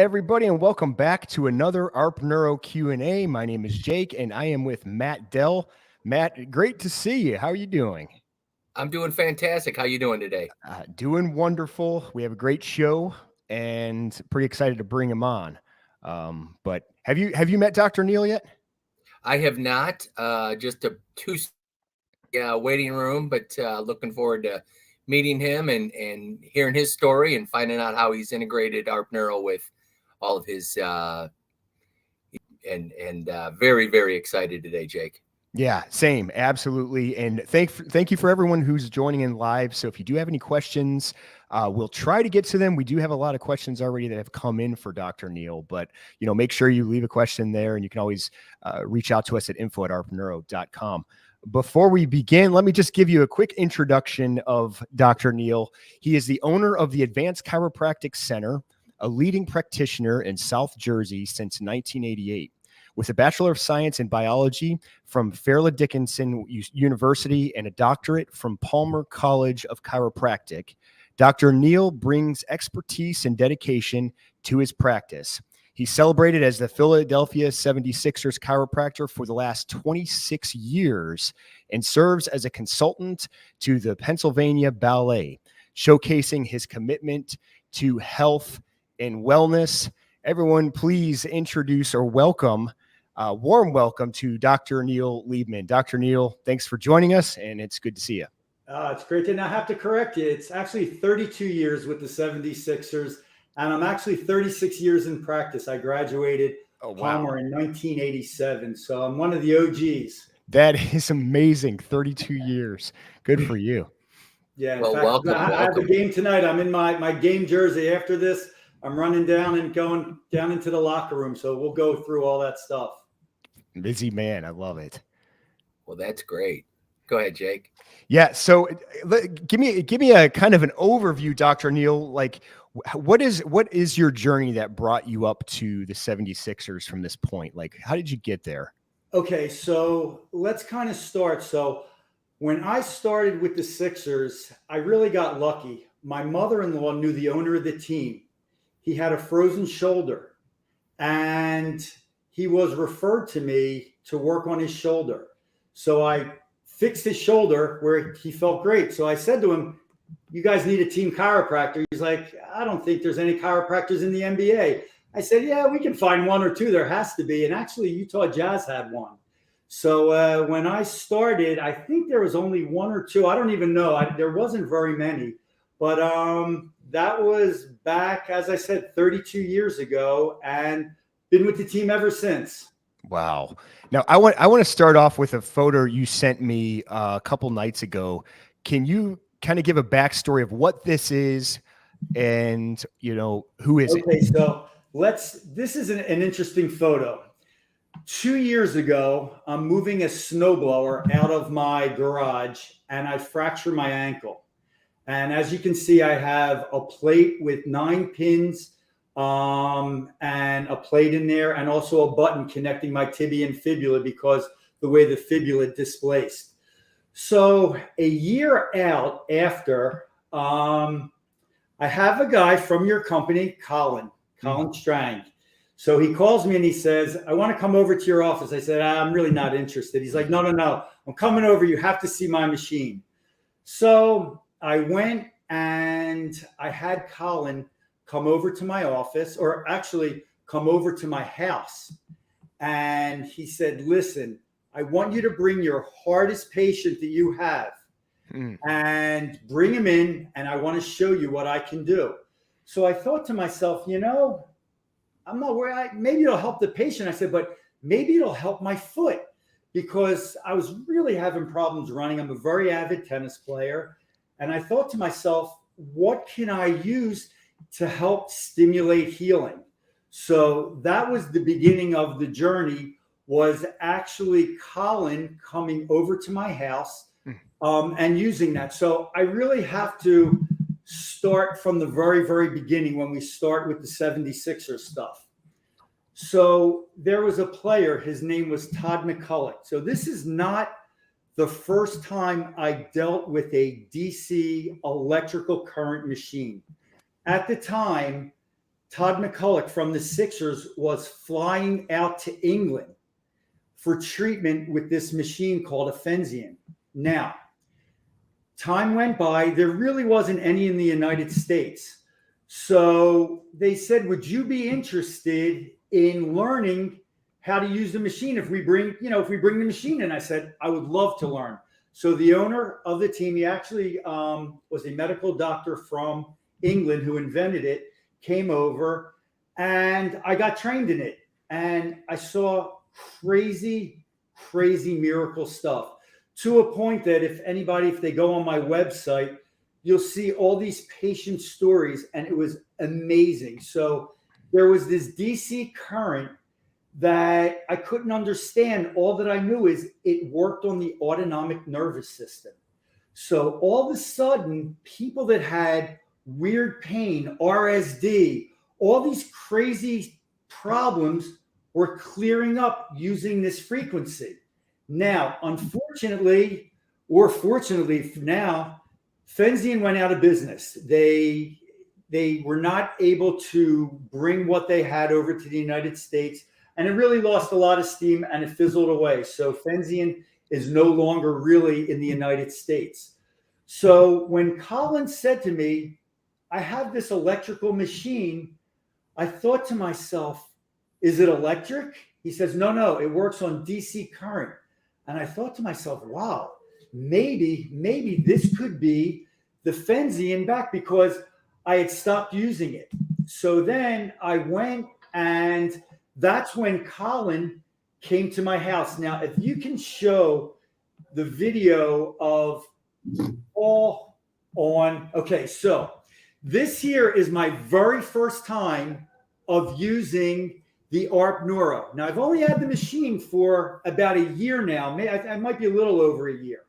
everybody, and welcome back to another ARPneuro Q&A. My name is Jake, and I am with Matt Dell. Matt, great to see you. How are you doing? I'm doing fantastic. How you doing today? Doing wonderful. We have a great show, and pretty excited to bring him on. But have you met Dr. Neil yet? I have not. Just a two waiting room, but looking forward to meeting him and hearing his story and finding out how he's integrated ARPneuro with all of his very, very excited today, Jake. Yeah, same. Absolutely. And thank you for everyone who's joining in live. So if you do have any questions, we'll try to get to them. We do have a lot of questions already that have come in for Dr. Neil, but make sure you leave a question there, and you can always reach out to us at info@arpneuro.com. Before we begin, let me just give you a quick introduction of Dr. Neil. He is the owner of the Advanced Chiropractic Center, a leading practitioner in South Jersey since 1988. With a Bachelor of Science in Biology from Fairleigh Dickinson University and a doctorate from Palmer College of Chiropractic, Dr. Neil brings expertise and dedication to his practice. He's celebrated as the Philadelphia 76ers chiropractor for the last 26 years and serves as a consultant to the Pennsylvania Ballet, showcasing his commitment to health and wellness. Everyone, please introduce or warm welcome to Dr. Neil Liebman. Dr. Neil, thanks for joining us, and it's good to see you. It's great to not have to correct you. It's actually 32 years with the 76ers, and I'm actually 36 years in practice. I graduated Palmer in 1987, so I'm one of the OGs. That is amazing. 32 years. Good for you. Yeah, well, welcome. I have a game tonight. I'm in my game jersey. After this, I'm running down and going down into the locker room, so we'll go through all that stuff. Busy man. I love it. Well, that's great. Go ahead, Jake. Yeah. So give me a kind of an overview, Dr. Neil. Like, what is your journey that brought you up to the 76ers from this point? Like, how did you get there? Okay. So let's kind of start. So when I started with the Sixers, I really got lucky. My mother-in-law knew the owner of the team. He had a frozen shoulder, and he was referred to me to work on his shoulder. So I fixed his shoulder where he felt great. So I said to him, "You guys need a team chiropractor." He's like, "I don't think there's any chiropractors in the NBA." I said, "Yeah, we can find one or two. There has to be." And actually, Utah Jazz had one. So when I started, I think there was only one or two. I don't even know. There wasn't very many. But that was back, as I said, 32 years ago, and been with the team ever since. Wow. Now I want to start off with a photo you sent me a couple nights ago. Can you kind of give a backstory of what this is and who is it? Okay, so this is an interesting photo. 2 years ago, I'm moving a snowblower out of my garage, and I fractured my ankle. And as you can see, I have a plate with 9 pins and a plate in there, and also a button connecting my tibia and fibula because the way the fibula displaced. So a year out after, I have a guy from your company, Colin Strang. So he calls me and he says, "I want to come over to your office." I said, "I'm really not interested." He's like, No. I'm coming over. You have to see my machine." So I went and I had Colin come over to my office, or actually come over to my house. And he said, "Listen, I want you to bring your hardest patient that you have and bring him in, and I want to show you what I can do." So I thought to myself, I'm not worried. Maybe it'll help the patient. I said, but maybe it'll help my foot, because I was really having problems running. I'm a very avid tennis player. And I thought to myself, what can I use to help stimulate healing? So that was the beginning of the journey, was actually Colin coming over to my house and using that. So I really have to start from the very, very beginning when we start with the 76ers stuff. So there was a player, his name was Todd McCulloch. So this is not the first time I dealt with a DC electrical current machine. At the time, Todd McCulloch from the Sixers was flying out to England for treatment with this machine called a Fenzian. Now, time went by. There really wasn't any in the United States. So they said, would you be interested in learning how to use the machine if we bring the machine in? I said, I would love to learn. So the owner of the team, he actually was a medical doctor from England who invented it, came over, and I got trained in it. And I saw crazy miracle stuff, to a point that if they go on my website, you'll see all these patient stories, and it was amazing. So there was this DC current that I couldn't understand. All that I knew is it worked on the autonomic nervous system. So all of a sudden, people that had weird pain, RSD, all these crazy problems were clearing up using this frequency. Now, unfortunately, or fortunately now, Fenzian went out of business. They were not able to bring what they had over to the United States, and it really lost a lot of steam and it fizzled away. So Fenzian is no longer really in the United States. So when Colin said to me, I have this electrical machine, I thought to myself, is it electric? He says, no, it works on DC current. And I thought to myself, wow, maybe this could be the Fenzian back, because I had stopped using it. So then I went, and that's when Colin came to my house. Now, if you can show the video of all on, okay, so this here is my very first time of using the ARPneuro. Now, I've only had the machine for about a year now. I might be a little over a year,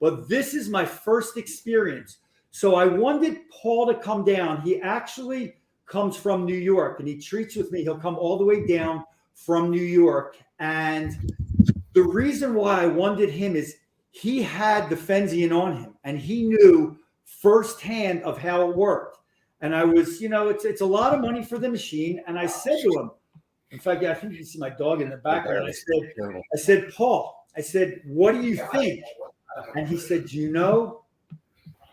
but this is my first experience. So I wanted Paul to come down. He actually comes from New York, and he treats with me. He'll come all the way down from New York. And the reason why I wanted him is he had the Fenzian on him, and he knew firsthand of how it worked. And I was, it's a lot of money for the machine. And I said to him, in fact, I think you can see my dog in the background. I said, Paul, what do you think? And he said,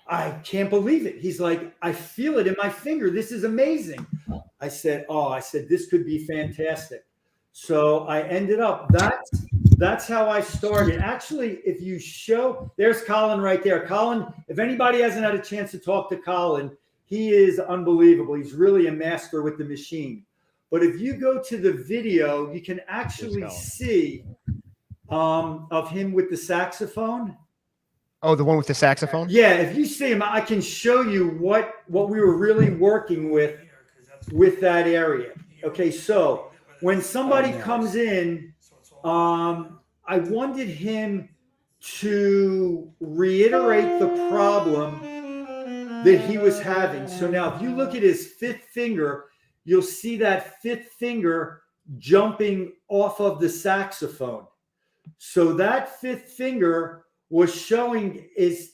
I can't believe it. He's like, I feel it in my finger. This is amazing. I said, this could be fantastic. So I ended up, that's how I started. Actually, if you show, there's Colin right there. Colin, if anybody hasn't had a chance to talk to Colin, he is unbelievable. He's really a master with the machine. But if you go to the video, you can actually see of him with the saxophone. Oh, the one with the saxophone? Yeah, if you see him, I can show you what we were really working with that area. Okay, so when somebody comes in, I wanted him to reiterate the problem that he was having. So now if you look at his fifth finger, you'll see that fifth finger jumping off of the saxophone. So that fifth finger was showing is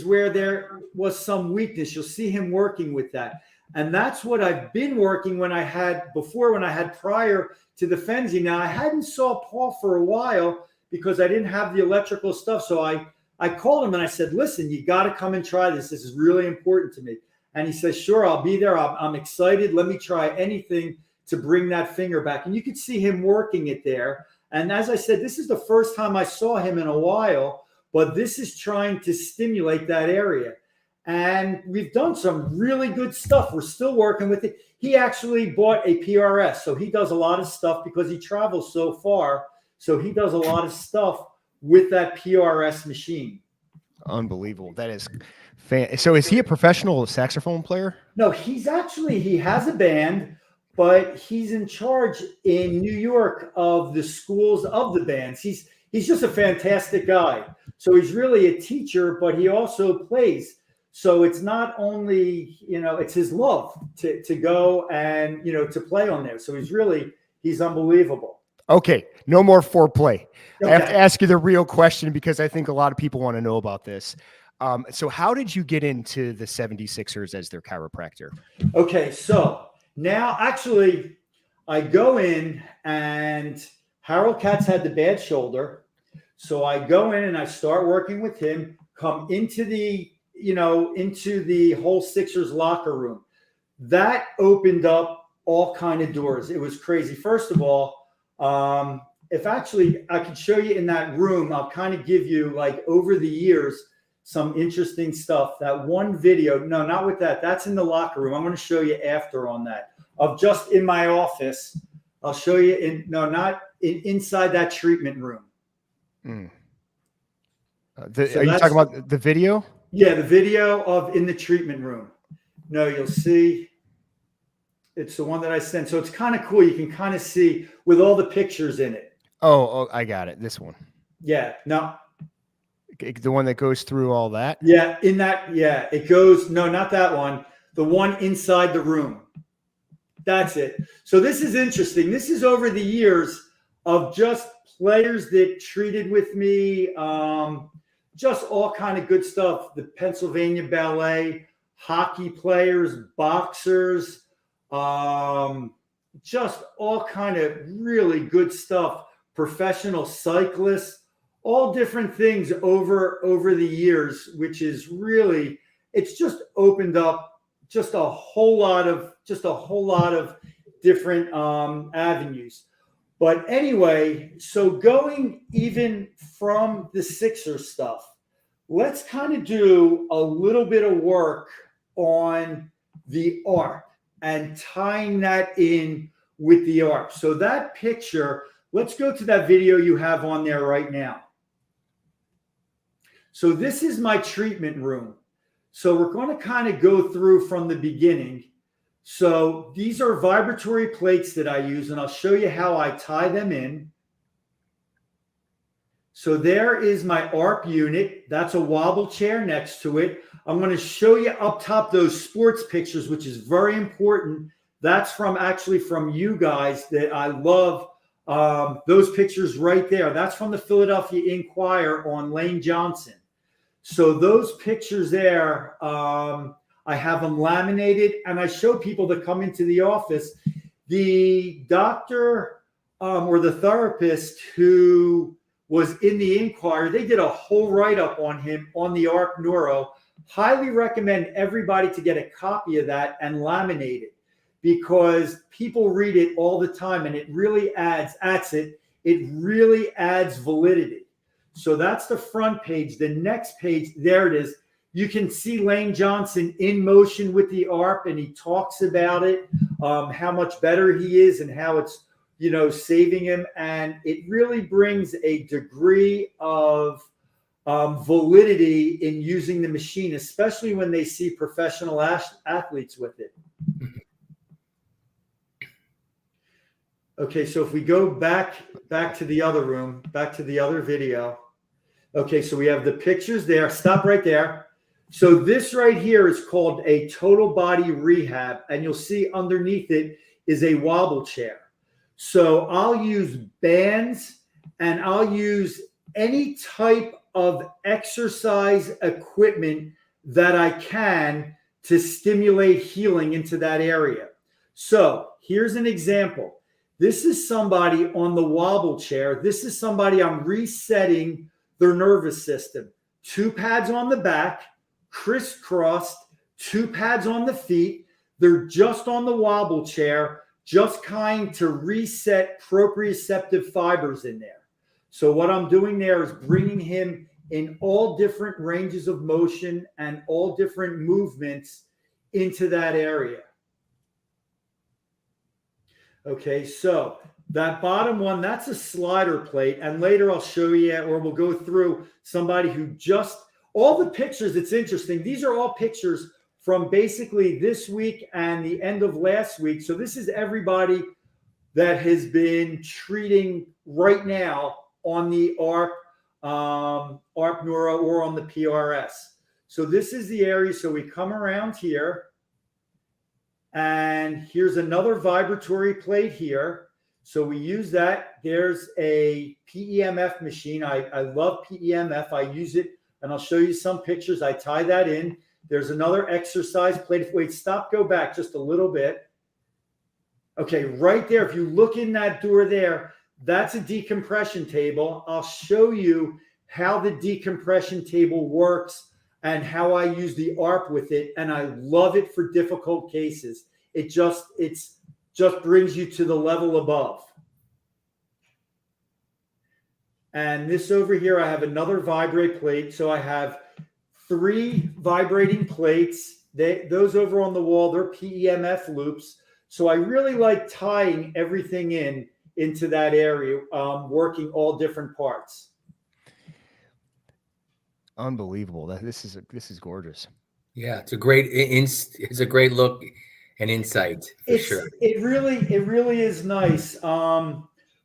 where there was some weakness. You'll see him working with that. And that's what I've been working when I had prior to the Fenzian. Now, I hadn't saw Paul for a while because I didn't have the electrical stuff. So I called him and I said, listen, you got to come and try this. This is really important to me. And he says, sure, I'll be there. I'm excited. Let me try anything to bring that finger back. And you could see him working it there. And as I said, this is the first time I saw him in a while, but this is trying to stimulate that area. And we've done some really good stuff. We're still working with it. He actually bought a PRS. So he does a lot of stuff because he travels so far. So he does a lot of stuff with that PRS machine. Unbelievable. That is so is he a professional saxophone player? No, he has a band, but he's in charge in New York of the schools of the bands. He's just a fantastic guy. So he's really a teacher, but he also plays. So it's not only, it's his love to go and, to play on there. So he's unbelievable. Okay. No more foreplay. Okay. I have to ask you the real question because I think a lot of people want to know about this. So how did you get into the 76ers as their chiropractor? Okay. So Now, actually, I go in and Harold Katz had the bad shoulder. So I go in and I start working with him, come into the, into the whole Sixers locker room. That opened up all kind of doors. It was crazy. First of all, if actually I could show you in that room, I'll kind of give you like over the years, some interesting stuff. That one video, no, not with that. That's in the locker room. I'm going to show you after on that of just in my office. I'll show you not inside that treatment room. Mm. So are you talking about the video? Yeah, the video of in the treatment room. No, you'll see. It's the one that I sent. So it's kind of cool. You can kind of see with all the pictures in it. Oh, I got it. This one. Yeah. No. The one that goes through all that? Yeah, in that. Yeah, it goes. No, not that one. The one inside the room. That's it. So this is interesting. This is over the years of just players that treated with me, just all kind of good stuff. The Pennsylvania Ballet, hockey players, boxers, just all kind of really good stuff. Professional cyclists, all different things over the years, which is really, it's just opened up just a whole lot of different avenues. But anyway, so going even from the Sixers stuff, let's kind of do a little bit of work on the ARP and tying that in with the ARP. So that picture, let's go to that video you have on there right now. So this is my treatment room. So we're going to kind of go through from the beginning. So these are vibratory plates that I use, and I'll show you how I tie them in. So there is my ARP unit. That's a wobble chair next to it. I'm going to show you up top those sports pictures, which is very important. That's actually from you guys that I love. Those pictures right there. That's from the Philadelphia Inquirer on Lane Johnson. So those pictures there, I have them laminated, and I show people that come into the office. The doctor or the therapist who was in the Inquirer, they did a whole write-up on him on the ARPneuro. Highly recommend everybody to get a copy of that and laminate it, because people read it all the time, and it really adds validity. So that's the front page. The next page, there it is. You can see Lane Johnson in motion with the ARP, and he talks about it, how much better he is and how it's, saving him. And it really brings a degree of validity in using the machine, especially when they see professional athletes with it. Okay, so if we go back to the other room, back to the other video. Okay, so we have the pictures there. Stop right there. So this right here is called a total body rehab, and you'll see underneath it is a wobble chair. So I'll use bands, and I'll use any type of exercise equipment that I can to stimulate healing into that area. So here's an example. This is somebody on the wobble chair. This is somebody I'm resetting their nervous system. 2 pads on the back, crisscrossed, 2 pads on the feet. They're just on the wobble chair, just kind to reset proprioceptive fibers in there. So what I'm doing there is bringing him in all different ranges of motion and all different movements into that area. Okay, so that bottom one, that's a slider plate. And later I'll show you, or we'll go through somebody who just, all the pictures, it's interesting. These are all pictures from basically this week and the end of last week. So this is everybody that has been treating right now on the ARPneuro or on the PRS. So this is the area. So we come around here, and here's another vibratory plate here. So we use that. There's a PEMF machine. I love PEMF. I use it, and I'll show you some pictures. I tie that in. There's another exercise plate. Wait, stop, go back just a little bit. Okay, right there. If you look in that door there, that's a decompression table. I'll show you how the decompression table works and how I use the ARP with it. And I love it for difficult cases. It just brings you to the level above. And this over here, I have another vibrate plate. So I have 3 vibrating plates. Those over on the wall, they're PEMF loops. So I really like tying everything into that area, working all different parts. Unbelievable. This is gorgeous. Yeah, it's a great look and insight for sure. It really is nice.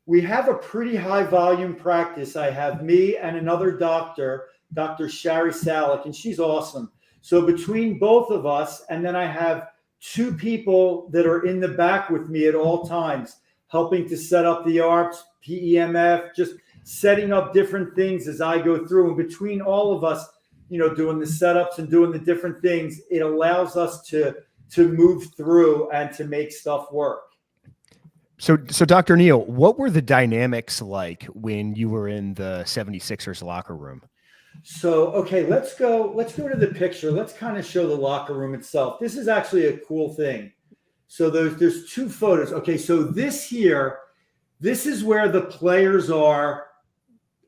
We have a pretty high volume practice. I have me and another doctor, Dr. Shari Salick, and she's awesome. So between both of us, and then I have 2 people that are in the back with me at all times, helping to set up the ARPs, PEMF, just setting up different things as I go through. And between all of us, doing the setups and doing the different things, it allows us to move through and to make stuff work. So Dr. Neal, what were the dynamics like when you were in the 76ers locker room? So, okay, let's go to the picture. Let's kind of show the locker room itself. This is actually a cool thing. So there's 2 photos. Okay, so this is where the players are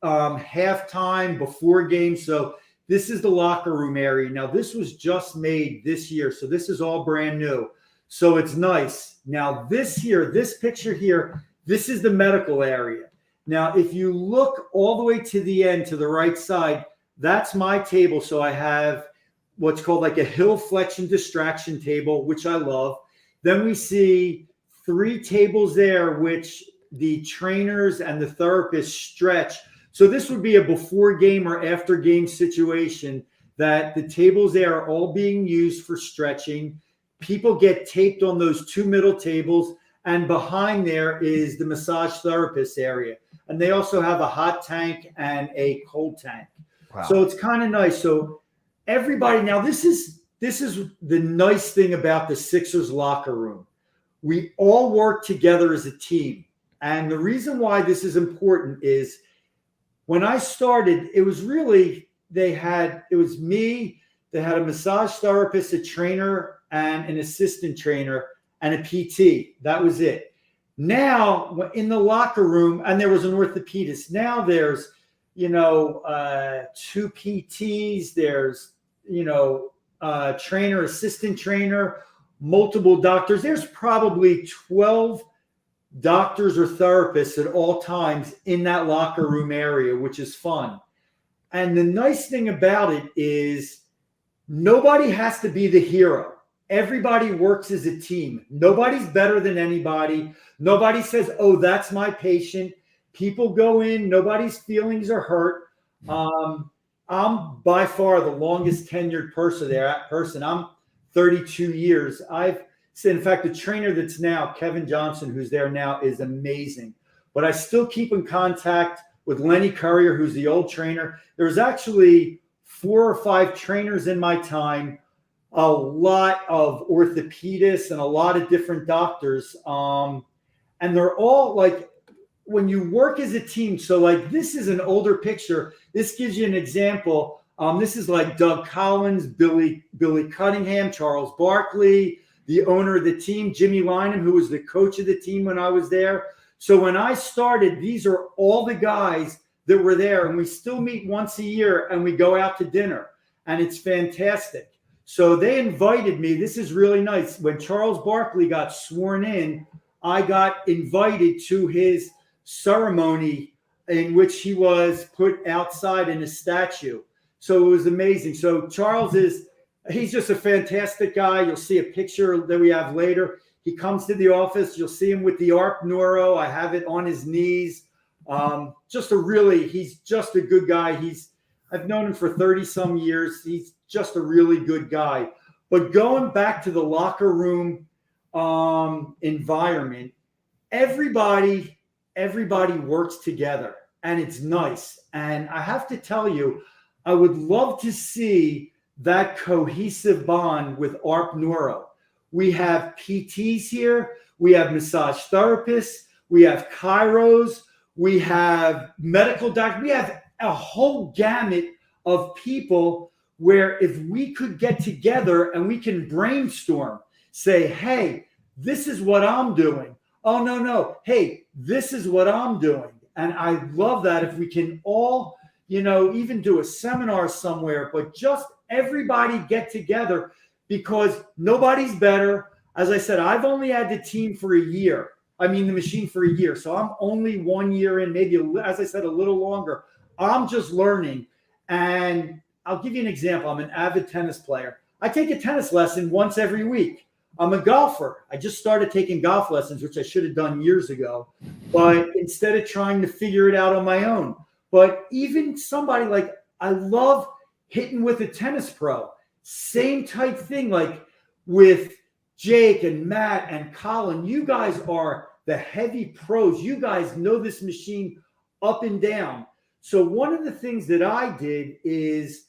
halftime, before games. So this is the locker room area. Now, this was just made this year, so this is all brand new. So it's nice. Now, this picture here, this is the medical area. Now, if you look all the way to the end, to the right side, that's my table. So I have what's called like a hill flexion distraction table, which I love. Then we see 3 tables there, which the trainers and the therapists stretch. So this would be a before game or after game situation, that the tables there are all being used for stretching. People get taped on those 2 middle tables, and behind there is the massage therapist area. And they also have a hot tank and a cold tank. Wow. So it's kind of nice. So everybody, now this is the nice thing about the Sixers locker room. We all work together as a team. And the reason why this is important is when I started, it was me, they had a massage therapist, a trainer, and an assistant trainer, and a PT. That was it. Now, in the locker room, and there was an orthopedist. Now there's, 2 PTs. There's, trainer, assistant trainer, multiple doctors. There's probably 12 doctors or therapists at all times in that locker room area, which is fun. And the nice thing about it is nobody has to be the hero. Everybody works as a team. Nobody's better than anybody. Nobody says, oh, that's my patient. People go in, nobody's feelings are hurt. I'm by far the longest tenured person there. I'm 32 years. In fact, the trainer that's now, Kevin Johnson, who's there now, is amazing. But I still keep in contact with Lenny Currier, who's the old trainer. There's actually 4 or 5 trainers in my time, a lot of orthopedists and a lot of different doctors. And they're all like, when you work as a team, so like this is an older picture. This gives you an example. This is like Doug Collins, Billy Cunningham, Charles Barkley, the owner of the team, Jimmy Lynam, who was the coach of the team when I was there. So when I started, these are all the guys that were there, and we still meet once a year and we go out to dinner, and it's fantastic. So they invited me. This is really nice. When Charles Barkley got sworn in, I got invited to his ceremony in which he was put outside in a statue. So it was amazing. So Charles he's just a fantastic guy. You'll see a picture that we have later. He comes to the office. You'll see him with the ARPneuro. I have it on his knees. He's just a good guy. I've known him for 30 some years. He's just a really good guy. But going back to the locker room environment, everybody works together, and it's nice. And I have to tell you, I would love to see that cohesive bond with ARPneuro. We have PTs here. we have massage therapists, we have chiros, we have medical doctors, we have a whole gamut of people where if we could get together and we can brainstorm, say, hey, this is what I'm doing. Oh, no. Hey, this is what I'm doing. And I love that if we can all, even do a seminar somewhere, but just everybody get together, because nobody's better. As I said, I've only had the machine for a year. So I'm only 1 year in, maybe, as I said, a little longer. I'm just learning. And I'll give you an example. I'm an avid tennis player. I take a tennis lesson once every week. I'm a golfer. I just started taking golf lessons, which I should have done years ago, but instead of trying to figure it out on my own. But even somebody like, I love hitting with a tennis pro. Same type thing, like with Jake and Matt and Colin. You guys are the heavy pros. You guys know this machine up and down. So one of the things that I did is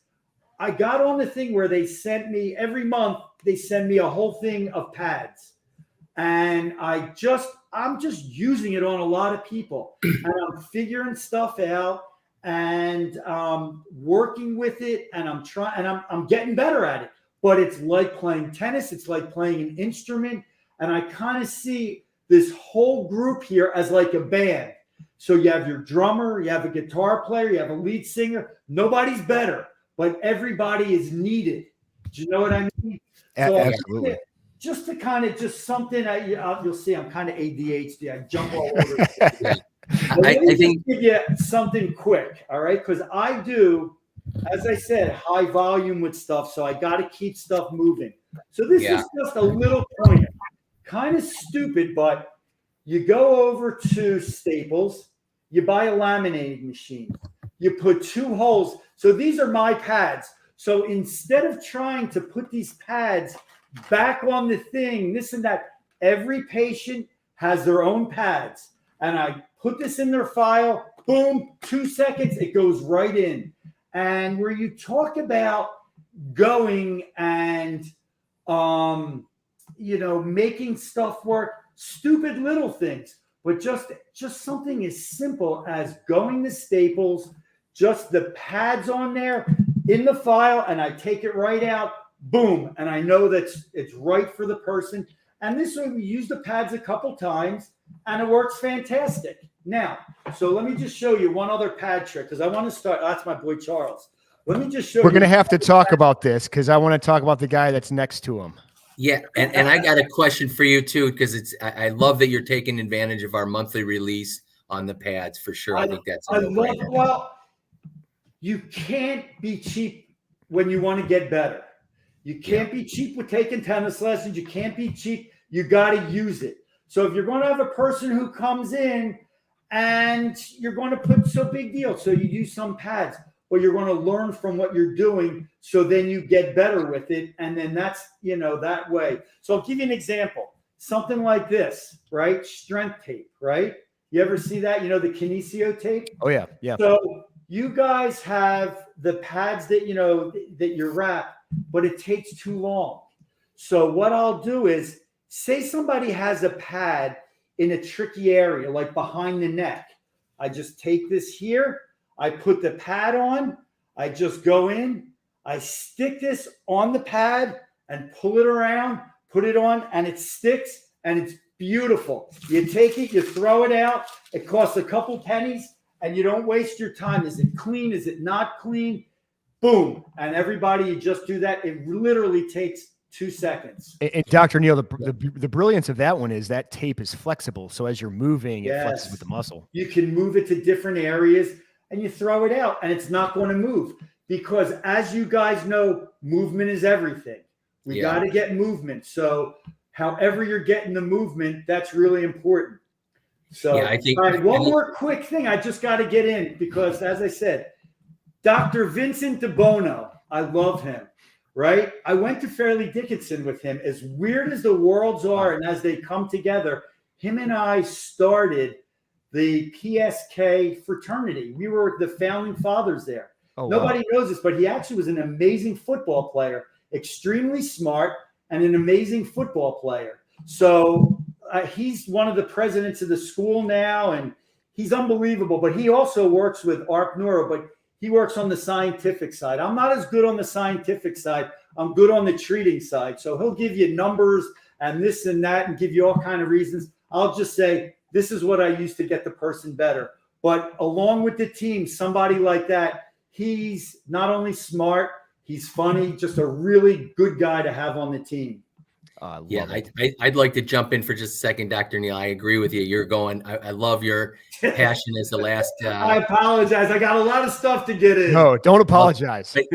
I got on the thing where they sent me every month, they send me a whole thing of pads. And I'm just using it on a lot of people. And I'm figuring stuff out and working with it. And I'm getting better at it. But it's like playing tennis. It's like playing an instrument. And I kind of see this whole group here as like a band. So you have your drummer, you have a guitar player, you have a lead singer. Nobody's better, but everybody is needed. Do you know what I mean? So absolutely. Just to kind of something, you'll see I'm kind of ADHD. I jump all over. I think give you something quick, all right? Because I do, as I said, high volume with stuff, so I got to keep stuff moving. So this is just a little point, kind of stupid, but you go over to Staples, you buy a laminating machine, you put 2 holes. So these are my pads. So instead of trying to put these pads back on the thing, this and that, every patient has their own pads. And I put this in their file, boom, 2 seconds, it goes right in. And where you talk about going and, making stuff work, stupid little things, but just something as simple as going to Staples, just the pads on there in the file, and I take it right out, boom, and I know that it's right for the person. And this way we use the pads a couple times, and it works fantastic. Now, so let me just show you one other pad trick, because I want to start. That's my boy Charles. Let me just show you. We're going to have to talk about this, because I want to talk about the guy that's next to him. Yeah, and I got a question for you too, because I love that you're taking advantage of our monthly release on the pads for sure. I think that's well, you can't be cheap when you want to get better. You can't be cheap with taking tennis lessons. You can't be cheap. You got to use it. So if you're going to have a person who comes in and you're going to put, so big deal. So you use some pads, but you're going to learn from what you're doing. So then you get better with it. And then that's, that way. So I'll give you an example. Something like this, right? Strength tape, right? You ever see that? The kinesio tape? Oh, yeah. Yeah. So you guys have the pads that, that you wrap, but it takes too long. So what I'll do is, say somebody has a pad in a tricky area, like behind the neck. I just take this here. I put the pad on. I just go in. I stick this on the pad and pull it around, put it on, and it sticks, and it's beautiful. You take it, you throw it out. It costs a couple pennies, and you don't waste your time. Is it clean? Is it not clean? Boom. And everybody, you just do that. It literally takes 2 seconds. And Dr. Neil, the brilliance of that one is that tape is flexible. So as you're moving, it flexes with the muscle. You can move it to different areas and you throw it out, and it's not going to move, because as you guys know, movement is everything. We got to get movement. So however you're getting the movement, that's really important. So I think, all right, one more quick thing I just got to get in, because as I said, Dr. Vincent DeBono, I love him. Right? I went to Fairleigh Dickinson with him. As weird as the worlds are, and as they come together, him and I started the PSK fraternity. We were the founding fathers there. Oh, nobody knows this, but he actually was an amazing football player, extremely smart, and an amazing football player. So he's one of the presidents of the school now, and he's unbelievable. But he also works with ARPneuro, but he works on the scientific side. I'm not as good on the scientific side. I'm good on the treating side. So he'll give you numbers and this and that and give you all kind of reasons. I'll just say, this is what I use to get the person better. But along with the team, somebody like that, he's not only smart, he's funny, just a really good guy to have on the team. I'd like to jump in for just a second, Dr. Neal. I agree with you. You're going, I love your passion as the last. I apologize. I got a lot of stuff to get in. No, don't apologize. But,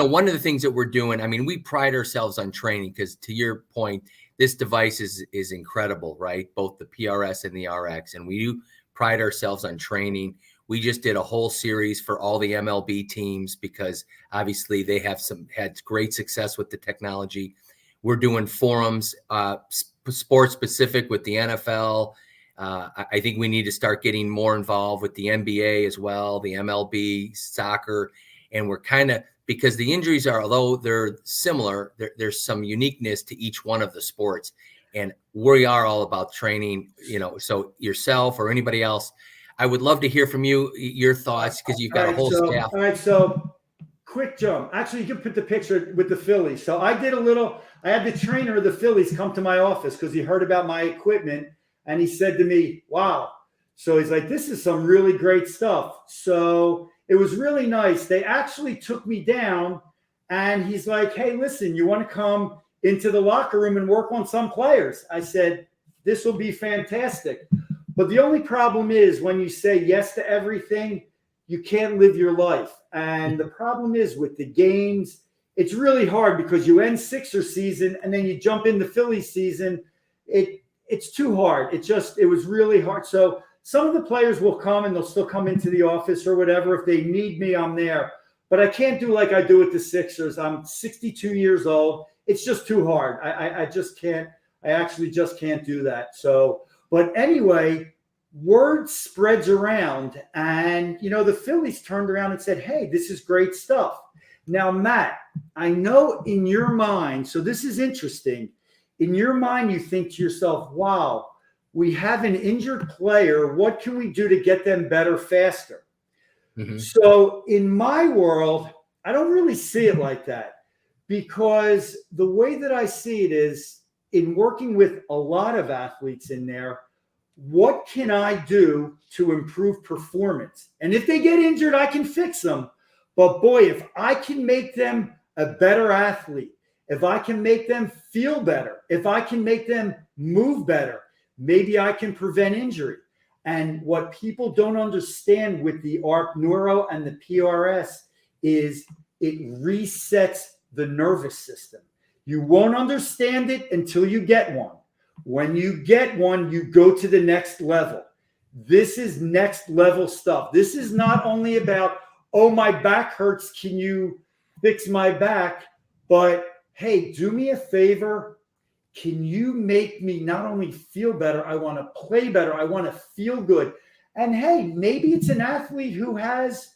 one of the things that we're doing, I mean, we pride ourselves on training because, to your point, this device is incredible, right? Both the PRS and the RX. And we do pride ourselves on training. We just did a whole series for all the MLB teams because obviously they have had great success with the technology. We're doing forums, sports specific with the NFL. I think we need to start getting more involved with the NBA as well, the MLB, soccer. And we're kind of, because the injuries are, although they're similar, there's some uniqueness to each one of the sports. And we are all about training, so yourself or anybody else, I would love to hear from you, your thoughts, because you've got a whole staff. All right, so quick jump. Actually, you can put the picture with the Phillies. So I had the trainer of the Phillies come to my office because he heard about my equipment and he said to me, wow. So he's like, this is some really great stuff. So it was really nice. They actually took me down and he's like, hey, listen, you want to come into the locker room and work on some players? I said, this will be fantastic. But the only problem is when you say yes to everything, you can't live your life. And the problem is with the games, it's really hard because you end Sixer season and then you jump in the Phillies season. It's too hard. It was really hard. So some of the players will come and they'll still come into the office or whatever. If they need me, I'm there. But I can't do like I do with the Sixers. I'm 62 years old. It's just too hard. I just can't. I actually just can't do that. So, but anyway, word spreads around and, the Phillies turned around and said, hey, this is great stuff. Now, Matt, I know in your mind, so this is interesting. In your mind, you think to yourself, wow, we have an injured player. What can we do to get them better faster? Mm-hmm. So in my world, I don't really see it like that because the way that I see it is in working with a lot of athletes in there, what can I do to improve performance? And if they get injured, I can fix them. But boy, if I can make them a better athlete, if I can make them feel better, if I can make them move better, maybe I can prevent injury. And what people don't understand with the ARPneuro and the PRS is it resets the nervous system. You won't understand it until you get one. When you get one, you go to the next level. This is next level stuff. This is not only about, oh, my back hurts, can you fix my back? But hey, do me a favor. Can you make me not only feel better, I want to play better, I want to feel good. And hey, maybe it's an athlete who has,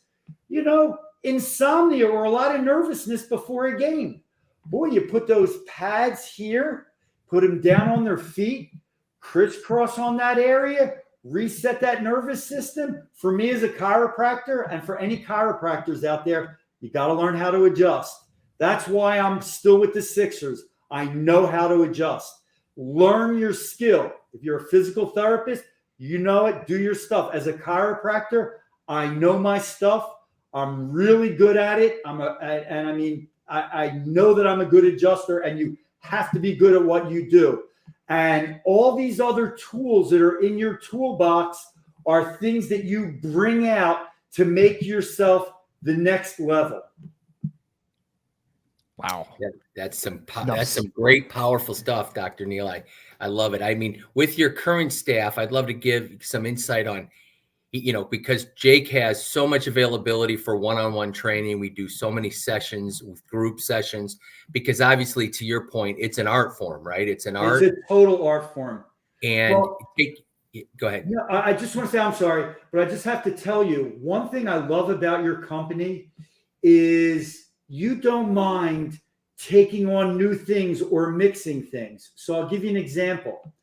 insomnia or a lot of nervousness before a game. Boy, you put those pads here, put them down on their feet, crisscross on that area, reset that nervous system. For me as a chiropractor and for any chiropractors out there, you got to learn how to adjust. That's why I'm still with the Sixers. I know how to adjust. Learn your skill. If you're a physical therapist, you know it, do your stuff. As a chiropractor, I know my stuff. I'm really good at it. I know that I'm a good adjuster, and you have to be good at what you do. And all these other tools that are in your toolbox are things that you bring out to make yourself the next level. Wow. That's some great, powerful stuff, Dr. Neal. I love it. I mean, with your current staff, I'd love to give some insight on, because Jake has so much availability for one-on-one training. We do so many sessions with group sessions because obviously, to your point, it's an art form, right? It's an art. It's a total art form. And go ahead. Yeah, I just want to say, I'm sorry, but I just have to tell you, one thing I love about your company is you don't mind taking on new things or mixing things. So I'll give you an example.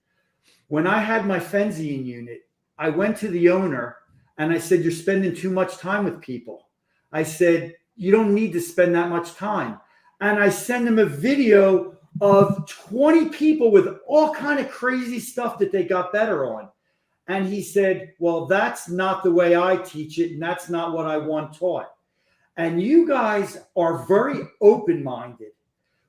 When I had my Fenzian unit, I went to the owner and I said, you're spending too much time with people. I said, you don't need to spend that much time. And I send him a video of 20 people with all kind of crazy stuff that they got better on. And he said, well, that's not the way I teach it. And that's not what I want taught. And you guys are very open-minded,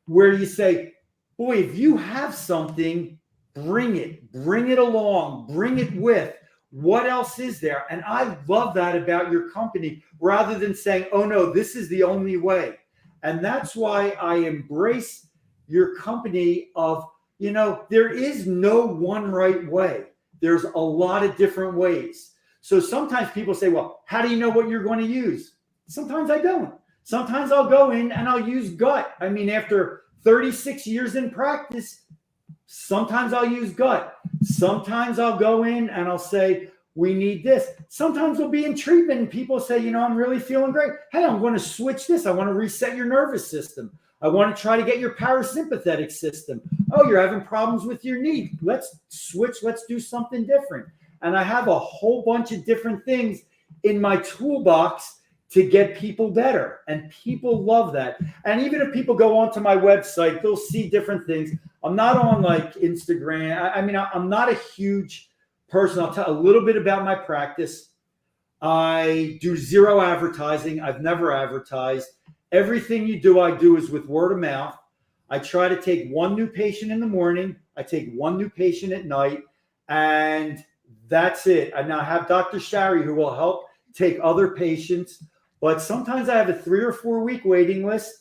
where you say, boy, if you have something, bring it along, bring it with. What else is there? And I love that about your company, rather than saying, oh no, this is the only way. And that's why I embrace your company of, there is no one right way. There's a lot of different ways. So sometimes people say, well, how do you know what you're going to use? Sometimes I don't. Sometimes I'll go in and I'll use gut. I mean, after 36 years in practice, sometimes I'll use gut. Sometimes I'll go in and I'll say, we need this. Sometimes we'll be in treatment and people say, I'm really feeling great. Hey, I'm going to switch this. I want to reset your nervous system. I want to try to get your parasympathetic system. Oh, you're having problems with your knee. Let's switch. Let's do something different. And I have a whole bunch of different things in my toolbox to get people better. And people love that. And even if people go onto my website, they'll see different things. I'm not on like Instagram. I mean, I'm not a huge person. I'll tell a little bit about my practice. I do zero advertising. I've never advertised. Everything I do is with word of mouth. I try to take one new patient in the morning. I take one new patient at night, and that's it. And I have Dr. Shari who will help take other patients. But sometimes I have a 3 or 4 week waiting list.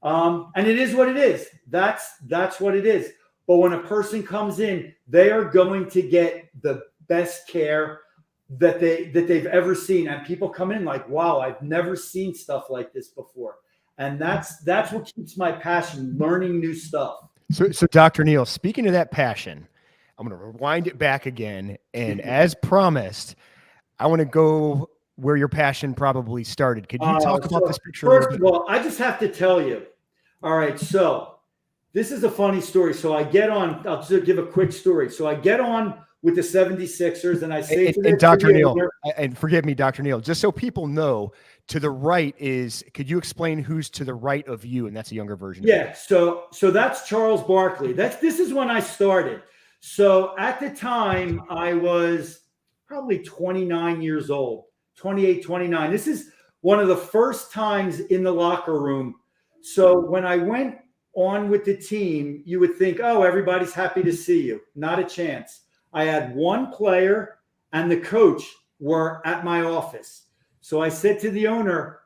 And it is what it is. That's what it is. But when a person comes in, they are going to get the best care that they've ever seen. And people come in like, wow, I've never seen stuff like this before. And that's what keeps my passion, learning new stuff. So Dr. Neil, speaking of that passion, I'm going to rewind it back again. And as promised, I want to go where your passion probably started. Could you talk about this picture? First of all, I just have to tell you. All right. So this is a funny story. So I get on, I'll just give a quick story. So I get on with the 76ers and I say and Dr. Neil, and forgive me, Dr. Neil, just so people know, to the right is, could you explain who's to the right of you? And that's a younger version. Yeah. So that's Charles Barkley. This is when I started. So at the time I was probably 29 years old. 28, 29. This is one of the first times in the locker room. So when I went on with the team, you would think, oh, everybody's happy to see you. Not a chance. I had one player and the coach were at my office. So I said to the owner,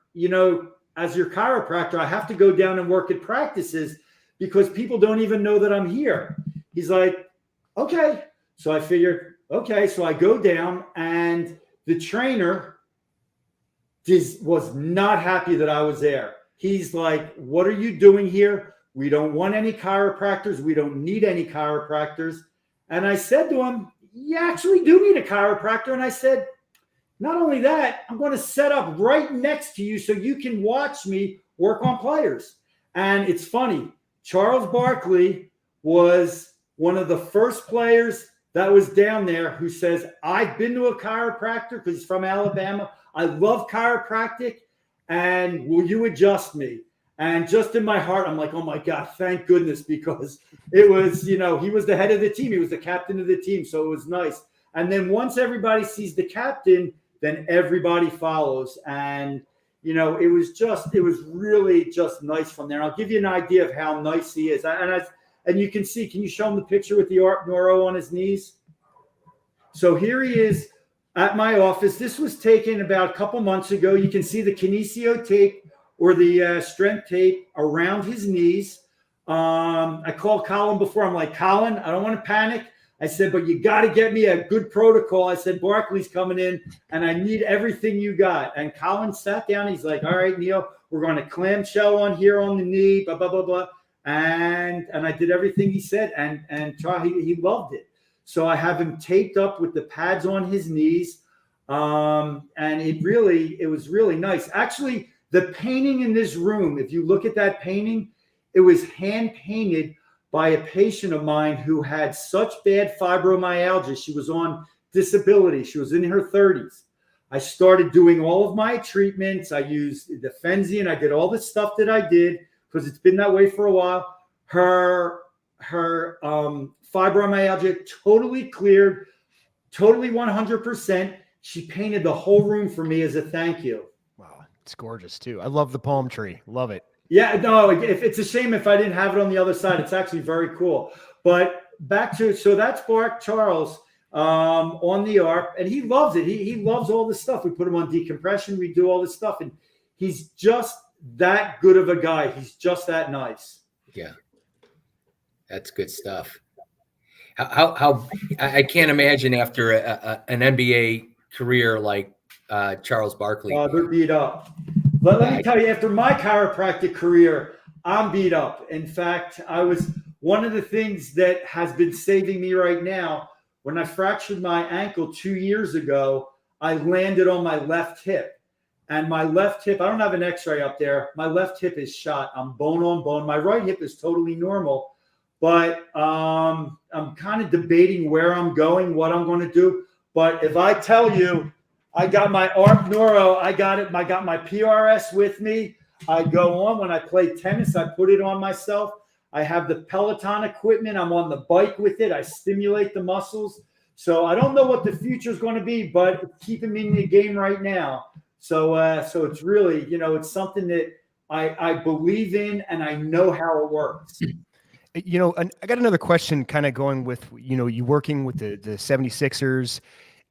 as your chiropractor, I have to go down and work at practices because people don't even know that I'm here. He's like, okay. So I figured, okay. So I go down and the trainer was not happy that I was there. He's like, what are you doing here? We don't want any chiropractors. We don't need any chiropractors. And I said to him, you actually do need a chiropractor. And I said, not only that, I'm going to set up right next to you so you can watch me work on players. And it's funny, Charles Barkley was one of the first players that was down there who says, I've been to a chiropractor because he's from Alabama. I love chiropractic, and will you adjust me? And just in my heart, I'm like, oh my God, thank goodness, because it was, he was the head of the team. He was the captain of the team. So it was nice. And then once everybody sees the captain, then everybody follows. And, it was really just nice from there. And I'll give you an idea of how nice he is. And you can see, can you show him the picture with the ARPneuro on his knees? So here he is at my office. This was taken about a couple months ago. You can see the kinesio tape or the strength tape around his knees. I called Colin before. I'm like, Colin, I don't want to panic. I said, but you got to get me a good protocol. I said, Barkley's coming in and I need everything you got. And Colin sat down. He's like, all right, Neil, we're going to clamshell on here on the knee, blah, blah, blah, blah. And I did everything he said, and he loved it. So I have him taped up with the pads on his knees. And it was really nice. Actually, the painting in this room, if you look at that painting, it was hand painted by a patient of mine who had such bad fibromyalgia. She was on disability. She was in her 30s. I started doing all of my treatments. I used the Fenzian. I did all the stuff that I did because it's been that way for a while. Her fibromyalgia totally cleared, totally 100%. She painted the whole room for me as a thank you. Wow, it's gorgeous too. I love the palm tree. Love it. Yeah, no, if it's a shame if I didn't have it on the other side. It's actually very cool. But back to, so that's Bart Charles on the ARP, and he loves it. He loves all this stuff. We put him on decompression. We do all this stuff, and he's just that good of a guy. He's just that nice. Yeah, that's good stuff. How I can't imagine after an NBA career like Charles Barkley. They're beat up. Let me tell you, after my chiropractic career, I'm beat up. In fact, one of the things that has been saving me right now, when I fractured my ankle 2 years ago, I landed on my left hip. And my left hip, I don't have an x-ray up there. My left hip is shot. I'm bone on bone. My right hip is totally normal. But I'm kind of debating where I'm going, what I'm going to do. But if I tell you, I got my ARPneuro, I got my PRS with me. I go on when I play tennis, I put it on myself. I have the Peloton equipment. I'm on the bike with it. I stimulate the muscles. So I don't know what the future is going to be, but it's keeping me in the game right now. So it's really, it's something that I believe in and I know how it works. And I got another question kind of going with, you working with the 76ers,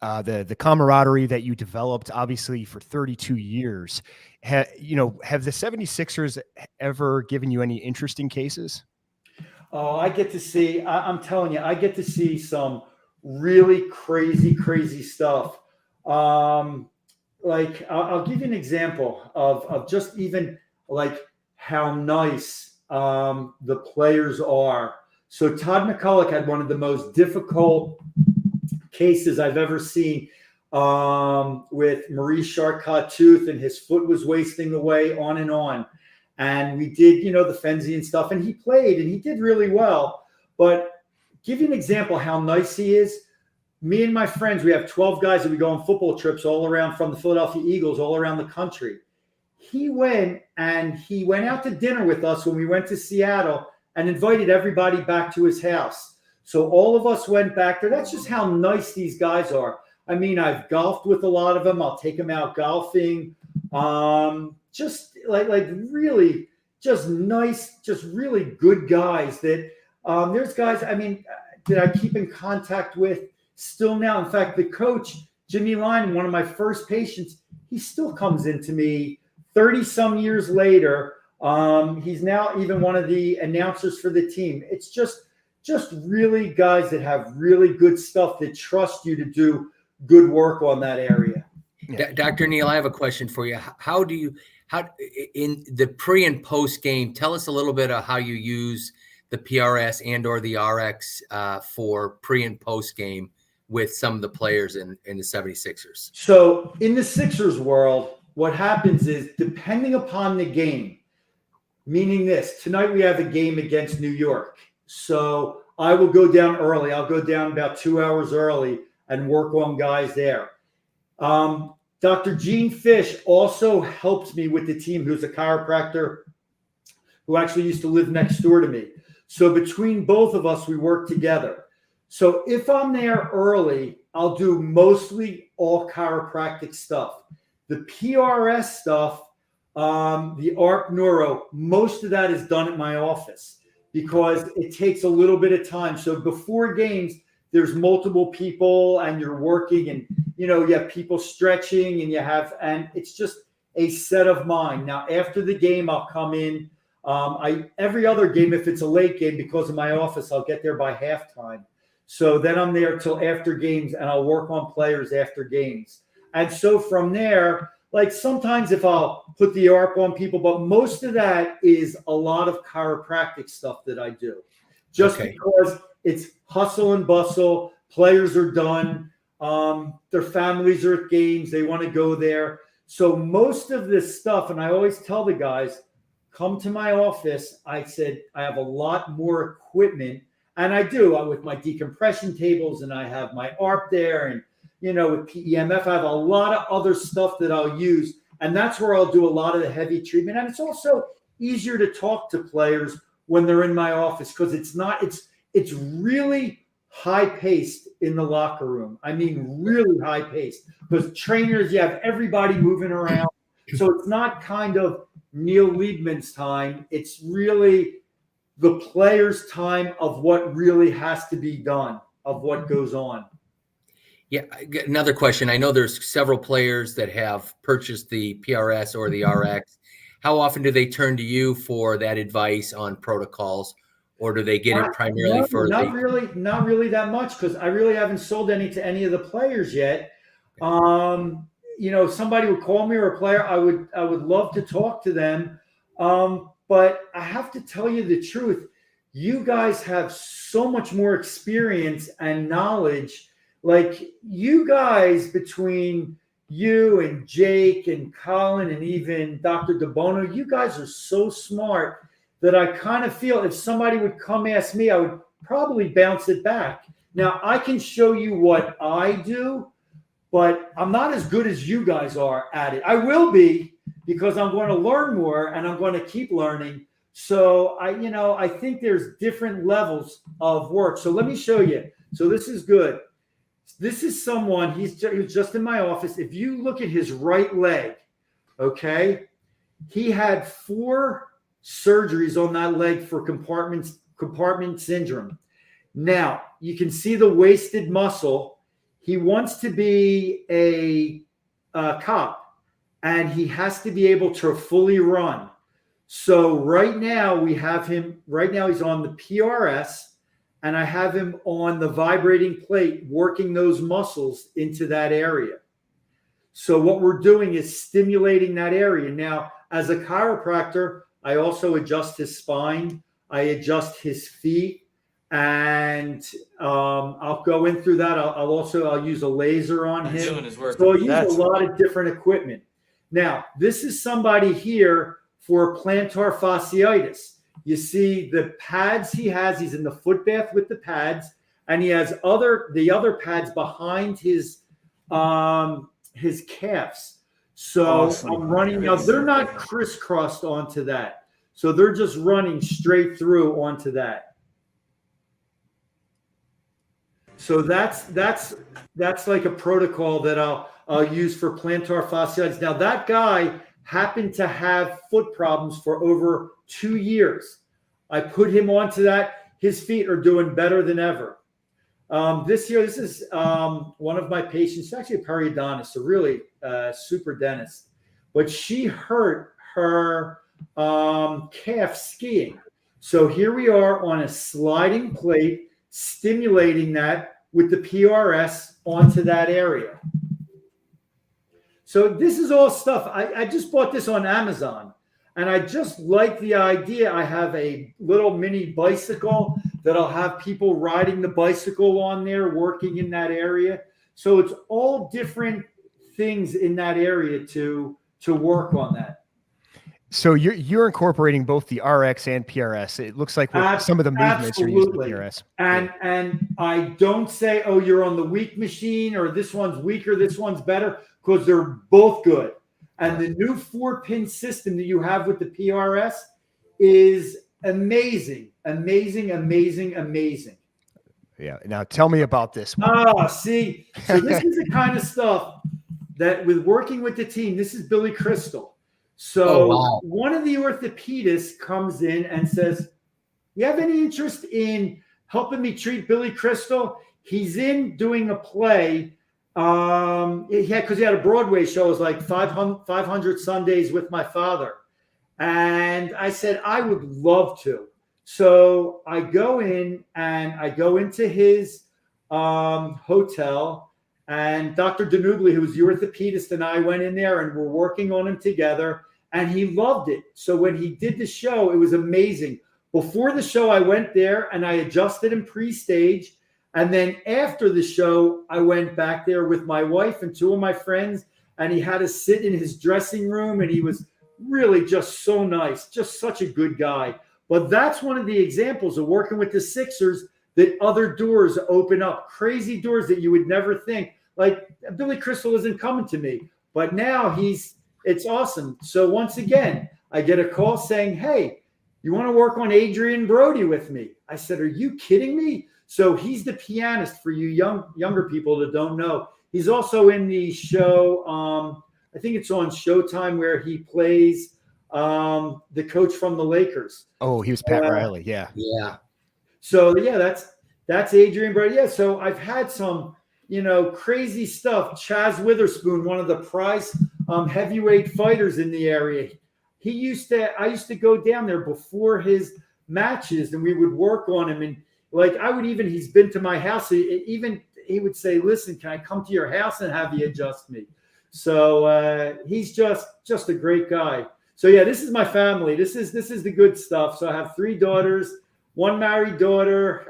the camaraderie that you developed obviously for 32 years. Have the 76ers ever given you any interesting cases? Oh, I get to see, I'm telling you, I get to see some really crazy stuff. Like I'll give you an example of just even like how nice the players are. So Todd McCulloch had one of the most difficult cases I've ever seen with Maurice Charcot-Tooth, and his foot was wasting away, on and on. And we did, the Fenzian stuff, and he played and he did really well. But give you an example how nice he is. Me and my friends, we have 12 guys that we go on football trips all around, from the Philadelphia Eagles all around the country. He went out to dinner with us when we went to Seattle and invited everybody back to his house. So all of us went back there. That's just how nice these guys are. I mean, I've golfed with a lot of them. I'll take them out golfing. Just like really just nice, just really good guys that there's guys, I mean, that I keep in contact with still now. In fact, the coach, Jimmy Lyman, one of my first patients, he still comes into me 30 some years later. He's now even one of the announcers for the team. It's just really guys that have really good stuff, that trust you to do good work on that area. Yeah. Dr. Neal, I have a question for you. How in the pre and post game, tell us a little bit of how you use the PRS and or the RX for pre and post game with some of the players in the 76ers. So in the Sixers world, what happens is, depending upon the game, meaning this, tonight we have a game against New York. So I will go down early. I'll go down about 2 hours early and work on guys there. Dr. Gene Fish also helps me with the team, who's a chiropractor who actually used to live next door to me. So between both of us, we work together. So if I'm there early, I'll do mostly all chiropractic stuff. The PRS stuff, the ARPneuro, most of that is done at my office because it takes a little bit of time. So before games, there's multiple people and you're working, and you have people stretching, and it's just a set of mind. Now after the game, I'll come in. Every other game, if it's a late game, because of my office, I'll get there by halftime. So then I'm there till after games, and I'll work on players after games. And so from there, like sometimes if I'll put the ARP on people, but most of that is a lot of chiropractic stuff that I do. Just because it's hustle and bustle, players are done, their families are at games, they want to go there. So most of this stuff, and I always tell the guys, come to my office. I said, I have a lot more equipment. And I do with my decompression tables, and I have my ARP there. And, with PEMF, I have a lot of other stuff that I'll use. And that's where I'll do a lot of the heavy treatment. And it's also easier to talk to players when they're in my office, because it's really high paced in the locker room. I mean, really high paced, because trainers, you have everybody moving around. So it's not kind of Neil Liebman's time. It's really the player's time of what really has to be done, of what goes on. Yeah. Another question. I know there's several players that have purchased the PRS or the RX. How often do they turn to you for that advice on protocols, or do they get it primarily for not really that much, because I really haven't sold any to any of the players yet. Somebody would call me, or a player, I would love to talk to them. But I have to tell you the truth. You guys have so much more experience and knowledge. Like, you guys, between you and Jake and Colin and even Dr. DeBono, you guys are so smart that I kind of feel if somebody would come ask me, I would probably bounce it back. Now, I can show you what I do, but I'm not as good as you guys are at it. I will be, because I'm going to learn more and I'm going to keep learning. So I think there's different levels of work. So let me show you. So this is good. This is someone, he was just in my office. If you look at his right leg, okay, he had 4 surgeries on that leg for compartment syndrome. Now, you can see the wasted muscle. He wants to be a cop, and he has to be able to fully run. So right now he's on the PRS, and I have him on the vibrating plate, working those muscles into that area. So what we're doing is stimulating that area. Now, as a chiropractor, I also adjust his spine. I adjust his feet, and I'll go in through that. I'll use a laser on him. So I'll use a lot of different equipment. Now, this is somebody here for plantar fasciitis. You see the pads he has. He's in the foot bath with the pads, and he has the other pads behind his calves. So I'm running now. They're not crisscrossed onto that, so they're just running straight through onto that. So that's like a protocol that I'll use for plantar fasciitis. Now, that guy happened to have foot problems for over 2 years. I put him onto that. His feet are doing better than ever. This is one of my patients. She's actually a periodontist, a really super dentist. But she hurt her calf skiing. So here we are on a sliding plate, stimulating that with the PRS onto that area. So this is all stuff. I just bought this on Amazon, and I just like the idea. I have a little mini bicycle that I'll have people riding the bicycle on there, working in that area. So it's all different things in that area to work on that. So you're incorporating both the RX and PRS. It looks like with some of the movements you're using the PRS. And I don't say, oh, you're on the weak machine, or this one's weaker, this one's better, because they're both good. And the new 4-pin system that you have with the PRS is amazing, amazing, amazing, amazing. Yeah. Now tell me about this one. Oh, see, so this is the kind of stuff that with working with the team, this is Billy Crystal. So one of the orthopedists comes in and says, you have any interest in helping me treat Billy Crystal? He's in doing a play. Because he had a Broadway show. It was like 500 Sundays with my father. And I said, I would love to. So I go in and I go into his hotel, and Dr. Danugli, who's the orthopedist, and I went in there and we're working on him together, and he loved it. So when he did the show, it was amazing. Before the show, I went there and I adjusted him pre-stage. And then after the show, I went back there with my wife and 2 of my friends, and he had us sit in his dressing room, and he was really just so nice, just such a good guy. But that's one of the examples of working with the Sixers, that other doors open up, crazy doors that you would never think. Like Billy Crystal isn't coming to me, but now it's awesome. So once again, I get a call saying, hey, you want to work on Adrian Brody with me? I said, are you kidding me? So he's the pianist for you younger people that don't know. He's also in the show, I think it's on Showtime, where he plays the coach from the Lakers. Oh, he was Pat Riley. Yeah. Yeah. So yeah, that's Adrian Brody. Yeah. So I've had some, crazy stuff. Chaz Witherspoon, one of the prize heavyweight fighters in the area. I used to go down there before his matches, and we would work on him. And like he's been to my house. He would say, listen, can I come to your house and have you adjust me? So he's just a great guy. So yeah, this is my family. This is the good stuff. So I have 3 daughters, 1 married daughter.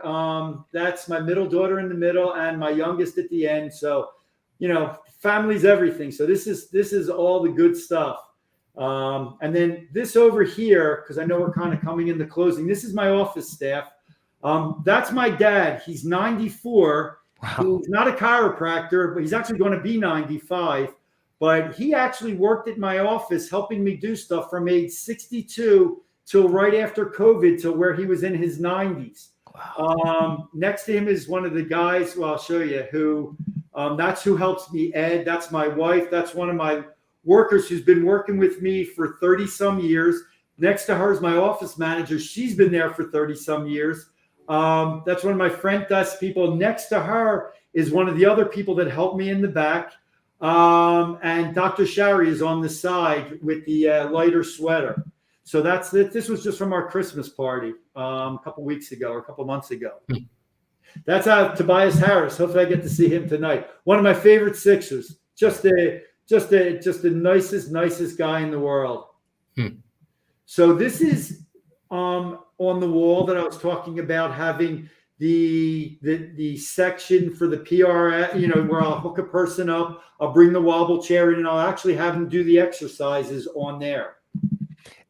That's my middle daughter in the middle, and my youngest at the end. So, family's everything. So this is all the good stuff. And then this over here, because I know we're kind of coming into closing. This is my office staff. That's my dad. He's 94. Wow. He's not a chiropractor, but he's actually going to be 95. But he actually worked at my office helping me do stuff from age 62 till right after COVID, till where he was in his 90s. Wow. Next to him is one of the guys, well, I'll show you, who that's who helps me, Ed. That's my wife. That's one of my workers who's been working with me for 30 some years. Next to her is my office manager. She's been there for 30 some years. That's one of my front desk people. Next to her is one of the other people that helped me in the back. And Dr. Shari is on the side with the lighter sweater. So this was just from our Christmas party a couple weeks ago or a couple months ago. That's Tobias Harris. Hopefully I get to see him tonight. One of my favorite Sixers. Just the nicest guy in the world. So this is on the wall that I was talking about, having the section for the PRS, where I'll hook a person up, I'll bring the wobble chair in, and I'll actually have them do the exercises on there.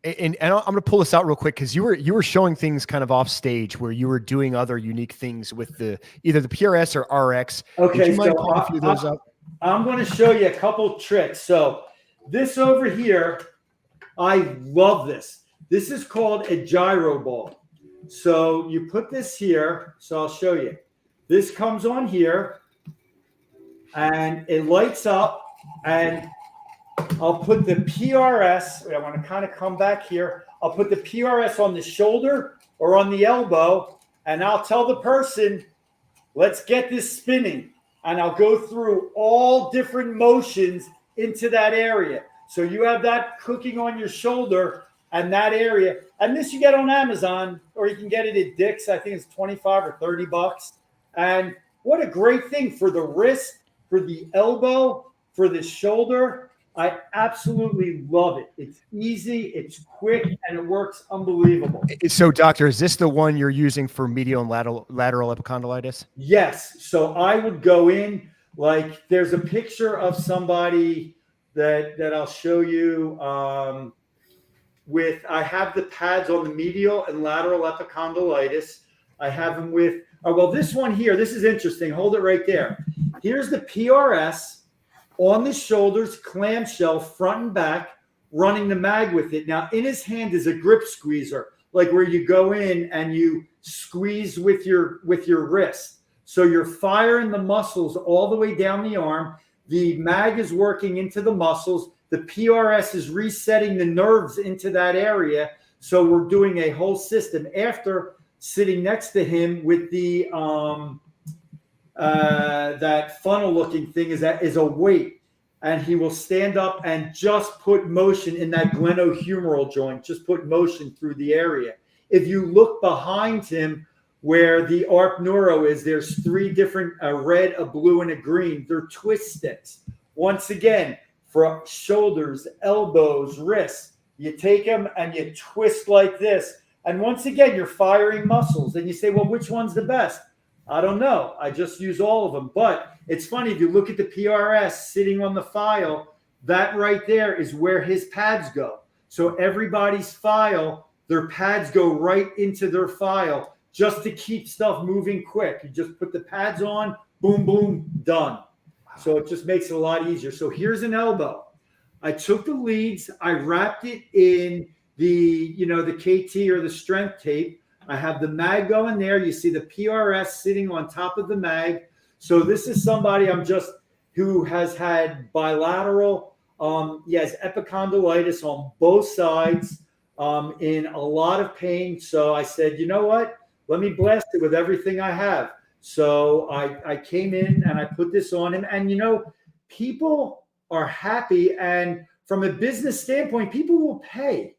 And I'm going to pull this out real quick, because you were showing things kind of off stage where you were doing other unique things with either the PRS or RX. Okay, would you mind so pulling a few of those up? I'm going to show you a couple tricks. So this over here, I love this. This is called a gyro ball. So you put this here. So I'll show you. This comes on here, and it lights up, and I'll put the PRS. I want to kind of come back here. I'll put the PRS on the shoulder or on the elbow, and I'll tell the person, let's get this spinning. And I'll go through all different motions into that area. So you have that cooking on your shoulder and that area. And this you get on Amazon, or you can get it at Dick's. I think it's $25 or $30. And what a great thing for the wrist, for the elbow, for the shoulder. I absolutely love it. It's easy, it's quick, and it works unbelievable. So, doctor, is this the one you're using for medial and lateral epicondylitis? Yes. So I would go in, like there's a picture of somebody that I'll show you I have the pads on the medial and lateral epicondylitis. I have them with, this one here, this is interesting. Hold it right there. Here's the PRS on the shoulders, clamshell, front and back, running the mag with it. Now, in his hand is a grip squeezer, like where you go in and you squeeze with your wrist. So you're firing the muscles all the way down the arm. The mag is working into the muscles. The PRS is resetting the nerves into that area. So we're doing a whole system. After sitting next to him with the that funnel looking thing is a weight, and he will stand up and just put motion in that glenohumeral joint, just put motion through the area. If you look behind him where the ARPneuro is, there's 3 different, a red, a blue, and a green. They're twist sticks. Once again, for shoulders, elbows, wrists, you take them and you twist like this. And once again, you're firing muscles. And you say, well, which one's the best? I don't know. I just use all of them. But it's funny, if you look at the PRS sitting on the file, that right there is where his pads go. So everybody's file, their pads go right into their file just to keep stuff moving quick. You just put the pads on, boom, boom, done. So it just makes it a lot easier. So here's an elbow. I took the leads, I wrapped it in the KT or the strength tape. I have the mag going there. You see the PRS sitting on top of the mag. So this is somebody who has had bilateral, he has epicondylitis on both sides, in a lot of pain. So I said, you know what? Let me blast it with everything I have. So I came in and I put this on him. And, people are happy. And from a business standpoint, people will pay.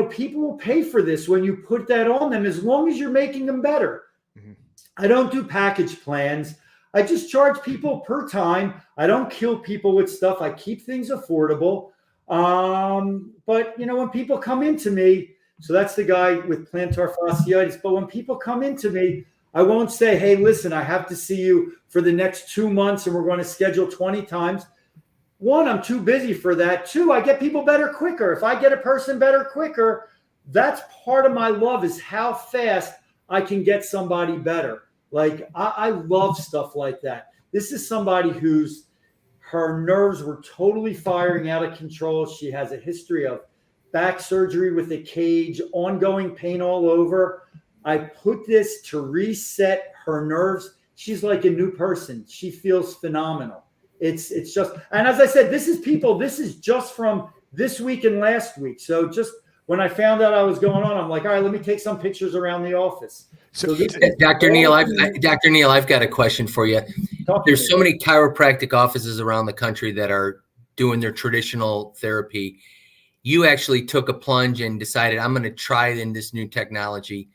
People will pay for this when you put that on them, as long as you're making them better. Mm-hmm. I don't do package plans. I just charge people per time. I don't kill people with stuff. I keep things affordable. But, when people come into me, so that's the guy with plantar fasciitis. But when people come into me, I won't say, hey, listen, I have to see you for the next 2 months and we're going to schedule 20 times. One, I'm too busy for that. Two, I get people better quicker. If I get a person better quicker, that's part of my love, is how fast I can get somebody better. Like, I love stuff like that. This is somebody her nerves were totally firing out of control. She has a history of back surgery with a cage, ongoing pain all over. I put this to reset her nerves. She's like a new person. She feels phenomenal. It's just, and as I said, this is just from this week and last week. So just when I found out I was going on, I'm like, all right, let me take some pictures around the office. So Dr. Neal, I've got a question for you. There's so many chiropractic offices around the country that are doing their traditional therapy. You actually took a plunge and decided, I'm going to try in this new technology.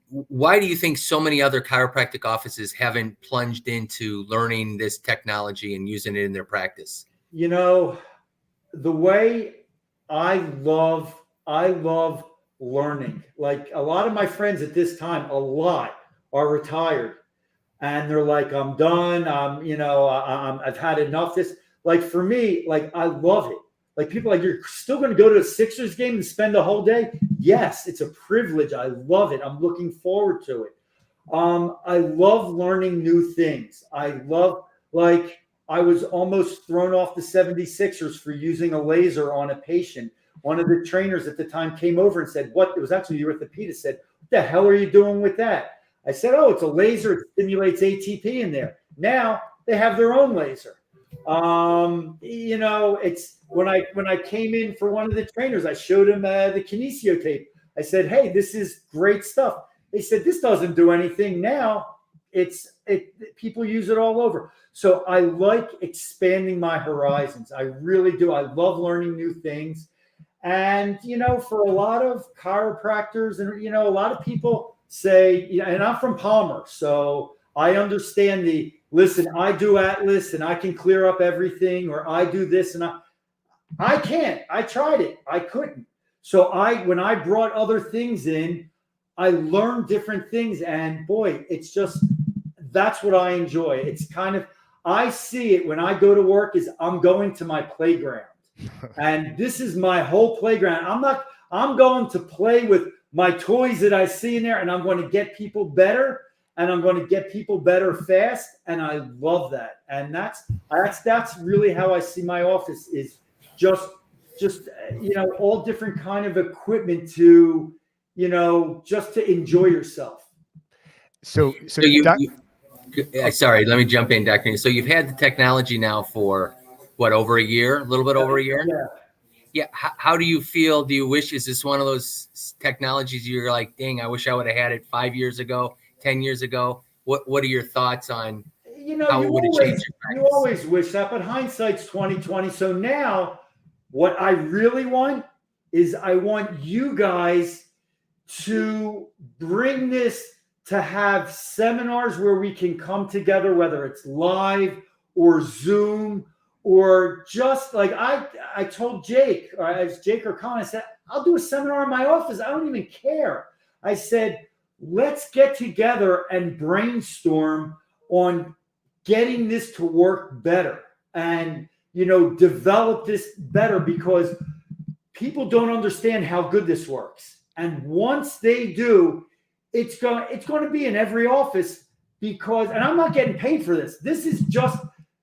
Why do you think so many other chiropractic offices haven't plunged into learning this technology and using it in their practice? The way I love learning. Like, a lot of my friends at this time, are retired, and they're like, I'm done. I've had enough. This, like, for me, like, I love it. Like, people are like, you're still going to go to a Sixers game and spend the whole day? Yes, it's a privilege. I love it. I'm looking forward to it. I love learning new things. I was almost thrown off the 76ers for using a laser on a patient. One of the trainers at the time came over and said, it was actually the orthopedist, said, what the hell are you doing with that? I said, oh, it's a laser. It stimulates ATP in there. Now they have their own laser. It's when I came in for one of the trainers, I showed him the kinesio tape. I said, hey, this is great stuff. They said, this doesn't do anything. Now people use it all over. So I like expanding my horizons. I really do. I love learning new things. And, for a lot of chiropractors and, a lot of people say, and I'm from Palmer, so I understand listen, I do Atlas and I can clear up everything, or I do this and I can't. I tried it. I couldn't. So when I brought other things in, I learned different things, and boy, that's what I enjoy. It's kind of, I see it when I go to work is I'm going to my playground, and this is my whole playground. I'm going to play with my toys that I see in there, and I'm going to get people better. And I'm going to get people better fast, and I love that. And that's really how I see my office, is just all different kind of equipment to just to enjoy yourself. So sorry, let me jump in, Dr. So you've had the technology now for what, over a year, a little bit over a year? Yeah. How do you feel? Do you wish, is this one of those technologies you're like, dang, I wish I would have had it 5 years ago, 10 years ago? What are your thoughts on how it would have changed your practice? You always wish that, but hindsight's 20/20. So now what I really want is, I want you guys to bring this, to have seminars where we can come together, whether it's live or Zoom, or just like I told Jake, or as Jake or Colin, I said, I'll do a seminar in my office. I don't even care. I said, let's get together and brainstorm on getting this to work better and, develop this better, because people don't understand how good this works. And once they do, it's going to be in every office because, and I'm not getting paid for this. This is just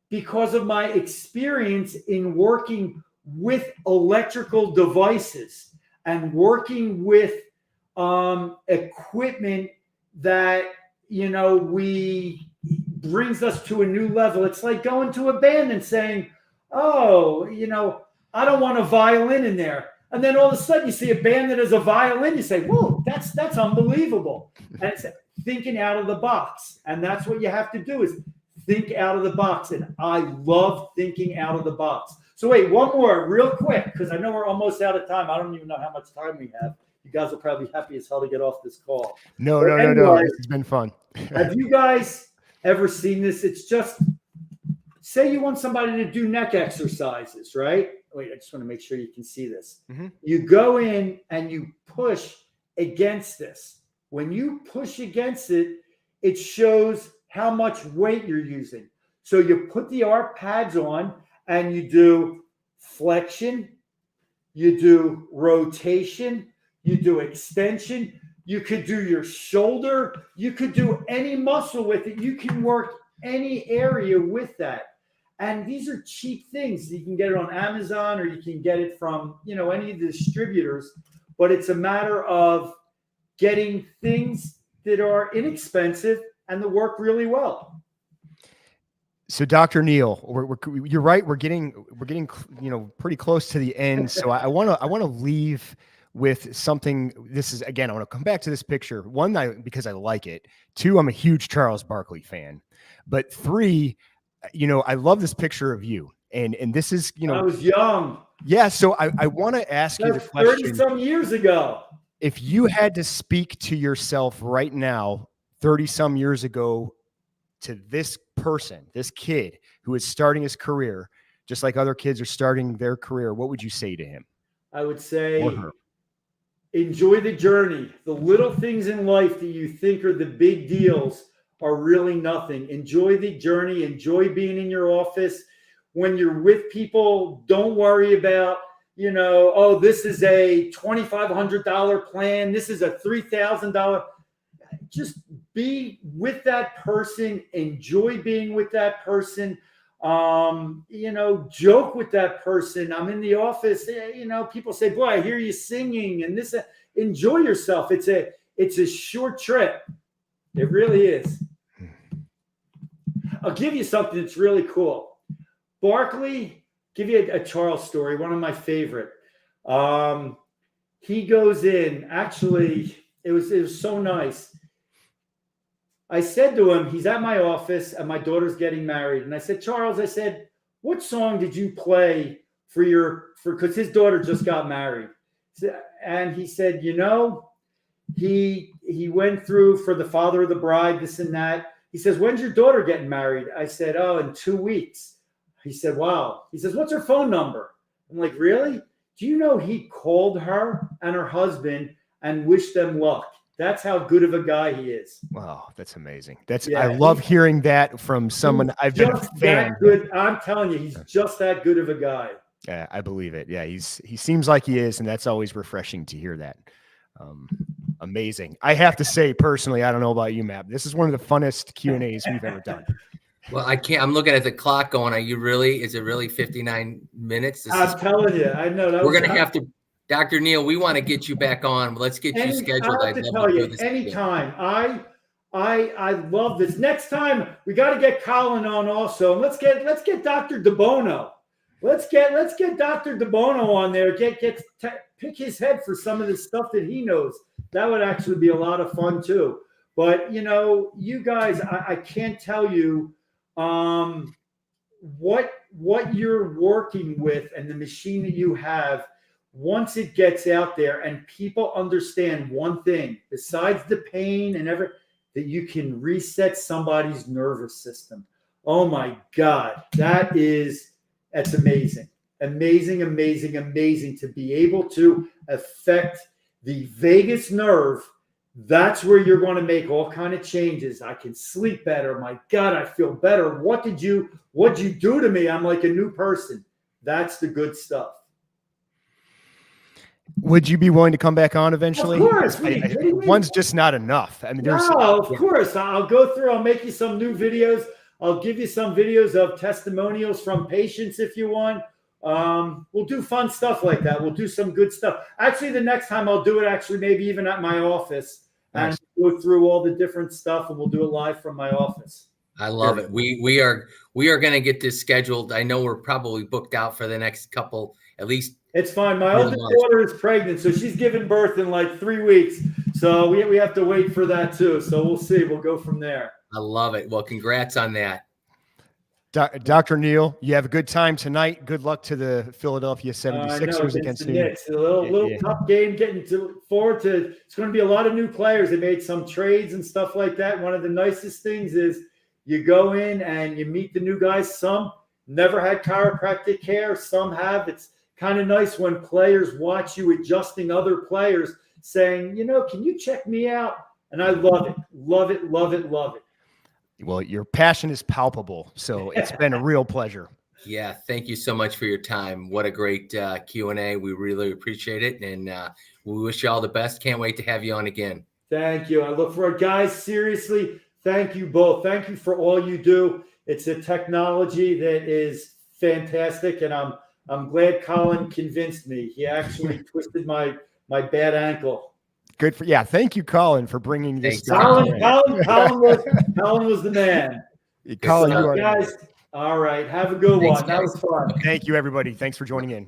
because of my experience in working with electrical devices and working with equipment that, we brings us to a new level. It's like going to a band and saying, oh, I don't want a violin in there. And then all of a sudden you see a band that has a violin. You say, whoa, that's unbelievable. And it's thinking out of the box. And that's what you have to do is think out of the box. And I love thinking out of the box. So wait, one more real quick, because I know we're almost out of time. I don't even know how much time we have. You guys will probably be happy as hell to get off this call. No. This has been fun. Have you guys ever seen this? It's just, say you want somebody to do neck exercises, right? Wait, I just want to make sure you can see this. Mm-hmm. You go in and you push against this. When you push against it, it shows how much weight you're using. So you put the ARP pads on and you do flexion, you do rotation, you do extension, you could do your shoulder, you could do any muscle with it. You can work any area with that. And these are cheap things. You can get it on Amazon or you can get it from, any of the distributors, but it's a matter of getting things that are inexpensive and that work really well. So Dr. Neal, you're right. We're getting, pretty close to the end. So I want to leave with something. This is, again, I want to come back to this picture. One, because I like it. Two, I'm a huge Charles Barkley fan. But three, I love this picture of you. And this is, I was young. Yeah. So I want to ask you the question. 30 some years ago. If you had to speak to yourself right now, 30 some years ago, to this person, this kid who is starting his career, just like other kids are starting their career, what would you say to him? I would say, enjoy the journey. The little things in life that you think are the big deals are really nothing. Enjoy the journey. Enjoy being in your office. When you're with people, don't worry about, this is a $2,500 plan. This is a $3,000. Just be with that person. Enjoy being with that person. Joke with that person. I'm in the office. People say, boy, I hear you singing and this. Enjoy yourself. It's a short trip. It really is. I'll give you something that's really cool. Barkley, give you a Charles story, one of my favorite. He goes in. Actually, it was so nice. I said to him, he's at my office and my daughter's getting married. And I said, Charles, what song did you play because his daughter just got married? And he said, he went through for the father of the bride, this and that. He says, when's your daughter getting married? I said, oh, in 2 weeks. He said, wow. He says, what's her phone number? I'm like, really? Do you know he called her and her husband and wished them luck? That's how good of a guy he is. Wow, that's amazing. I love hearing that from someone. I've been a fan. Good. I'm telling you, he's just that good of a guy. Yeah, I believe it. Yeah, he seems like he is, and that's always refreshing to hear that. Amazing. I have to say, personally, I don't know about you, Matt. This is one of the funnest Q&As we've ever done. Well, I can't. I'm looking at the clock going, is it really 59 minutes? I'm telling you, I know. We're going to have to, Dr. Neal, we want to get you back on. Let's get you scheduled. I have to tell you, anytime. I love this. Next time, we got to get Colin on also. And let's get Dr. DeBono. Let's get Dr. DeBono on there. Pick his head for some of the stuff that he knows. That would actually be a lot of fun too. But you guys, I can't tell you what you're working with and the machine that you have. Once it gets out there and people understand one thing, besides the pain and that you can reset somebody's nervous system. Oh my God, that's amazing. Amazing, amazing, amazing to be able to affect the vagus nerve. That's where you're going to make all kind of changes. I can sleep better. My God, I feel better. What'd you do to me? I'm like a new person. That's the good stuff. Would you be willing to come back on eventually? Of course. What are you kidding me? One's just not enough. I mean, there's No, of course. I'll go through. I'll make you some new videos. I'll give you some videos of testimonials from patients if you want. We'll do fun stuff like that. We'll do some good stuff. Actually, the next time I'll do it, actually, maybe even at my office, and go through all the different stuff, and we'll do it live from my office. I love it. We are going to get this scheduled. I know we're probably booked out for the next couple, at least. It's fine. My oldest daughter is pregnant, so she's giving birth in like 3 weeks. So we have to wait for that too. So we'll see. We'll go from there. I love it. Well, congrats on that. Dr. Neal, you have a good time tonight. Good luck to the Philadelphia 76ers against the New York. Knicks. A little tough game. Getting forward to. It's going to be a lot of new players. They made some trades and stuff like that. One of the nicest things is you go in and you meet the new guys. Some never had chiropractic care. Some have. It's kind of nice when players watch you adjusting other players, saying, can you check me out? And I love it. Love it. Love it. Love it. Well, your passion is palpable, so it's been a real pleasure. Yeah, thank you so much for your time. What a great Q&A. We really appreciate it, and we wish you all the best. Can't wait to have you on again. Thank you. I look forward. Guys, seriously, thank you both. Thank you for all you do. It's a technology that is fantastic, and I'm glad Colin convinced me. He actually twisted my bad ankle. Good for thank you, Colin, for bringing this. Colin was the man. Colin, you are guys. All right, have a good one. That was fun. Thank you, everybody. Thanks for joining in.